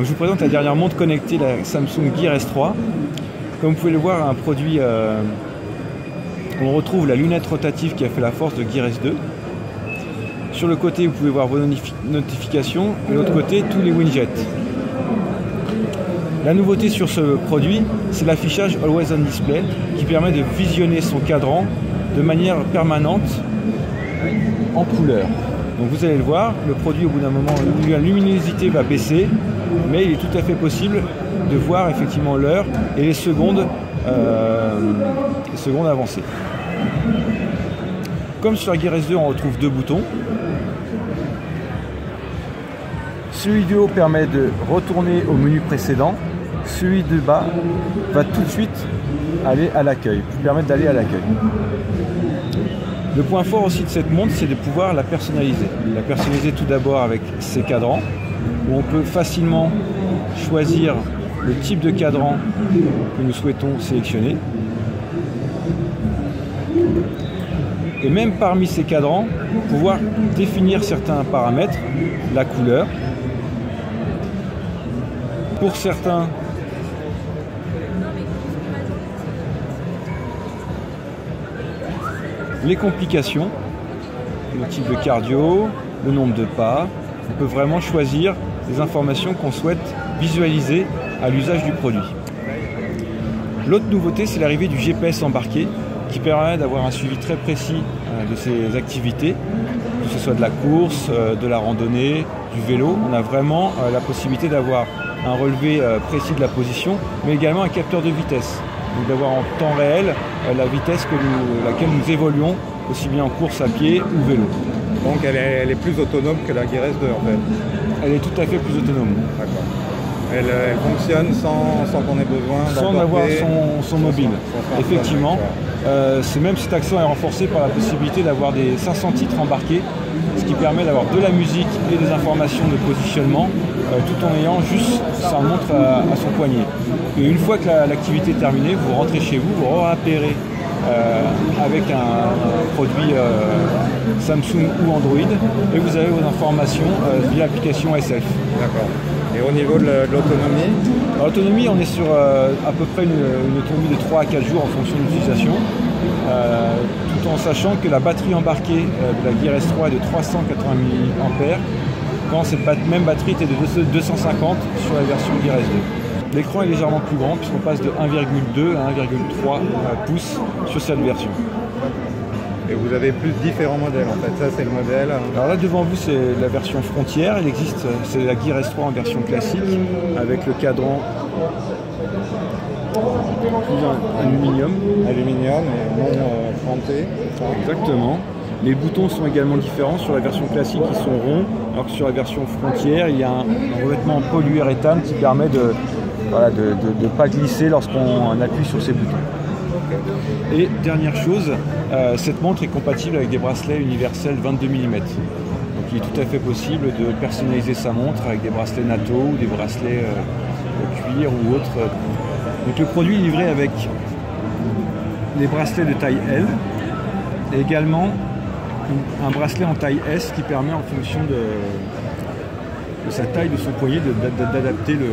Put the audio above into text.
Je vous présente la dernière montre connectée, la Samsung Gear S3. Comme vous pouvez le voir, un produit, on retrouve la lunette rotative qui a fait la force de Gear S2. Sur le côté, vous pouvez voir vos notifications, et de l'autre côté, tous les widgets. La nouveauté sur ce produit, c'est l'affichage Always On Display qui permet de visionner son cadran de manière permanente en couleur. Donc vous allez le voir, le produit au bout d'un moment, la luminosité va baisser, mais il est tout à fait possible de voir effectivement l'heure et les secondes avancées. Comme sur la Gear S2, on retrouve deux boutons. Celui du haut permet de retourner au menu précédent. Celui du bas va tout de suite aller à l'accueil, permettre d'aller à l'accueil. Le point fort aussi de cette montre, c'est de pouvoir la personnaliser. La personnaliser tout d'abord avec ses cadrans, où on peut facilement choisir le type de cadran que nous souhaitons sélectionner. Et même parmi ces cadrans, pouvoir définir certains paramètres, la couleur. Pour certains, les complications, le type de cardio, le nombre de pas. On peut vraiment choisir les informations qu'on souhaite visualiser à l'usage du produit. L'autre nouveauté, c'est l'arrivée du GPS embarqué qui permet d'avoir un suivi très précis de ces activités, que ce soit de la course, de la randonnée, du vélo. On a vraiment la possibilité d'avoir un relevé précis de la position, mais également un capteur de vitesse. Donc d'avoir en temps réel la vitesse laquelle nous évoluons, aussi bien en course à pied ou vélo. Donc elle est plus autonome que la Gear S2 en fait. Elle est tout à fait plus autonome. D'accord. Elle fonctionne sans qu'on ait besoin sans avoir son mobile. Effectivement, même cet accent est renforcé par la possibilité d'avoir des 500 titres embarqués, ce qui permet d'avoir de la musique et des informations de positionnement tout en ayant juste sa montre à son poignet. Et une fois que l'activité est terminée, vous rentrez chez vous, vous repérez avec un produit Samsung ou Android et vous avez vos informations via l'application SF. D'accord. Et au niveau de l'autonomie? L'autonomie, on est sur à peu près une autonomie de 3 à 4 jours en fonction de l'utilisation, tout en sachant que la batterie embarquée de la Gear S3 est de 380 mAh, quand cette même batterie était de 250 sur la version Gear S2. L'écran est légèrement plus grand puisqu'on passe de 1,2 à 1,3 pouces sur cette version. Et vous avez plus différents modèles en fait, ça c'est le modèle. Alors là devant vous c'est la version frontière, il existe, c'est la Gear S3 en version classique avec le cadran aluminium. Aluminium et non fronté. Exactement. Les boutons sont également différents, sur la version classique ils sont ronds, alors que sur la version frontière il y a un revêtement en polyuréthane qui permet de ne pas glisser lorsqu'on appuie sur ces boutons. Et dernière chose, cette montre est compatible avec des bracelets universels 22 mm. Donc il est tout à fait possible de personnaliser sa montre avec des bracelets NATO ou des bracelets cuir ou autres. Donc le produit est livré avec des bracelets de taille L et également un bracelet en taille S qui permet en fonction de sa taille de son poignet d'adapter le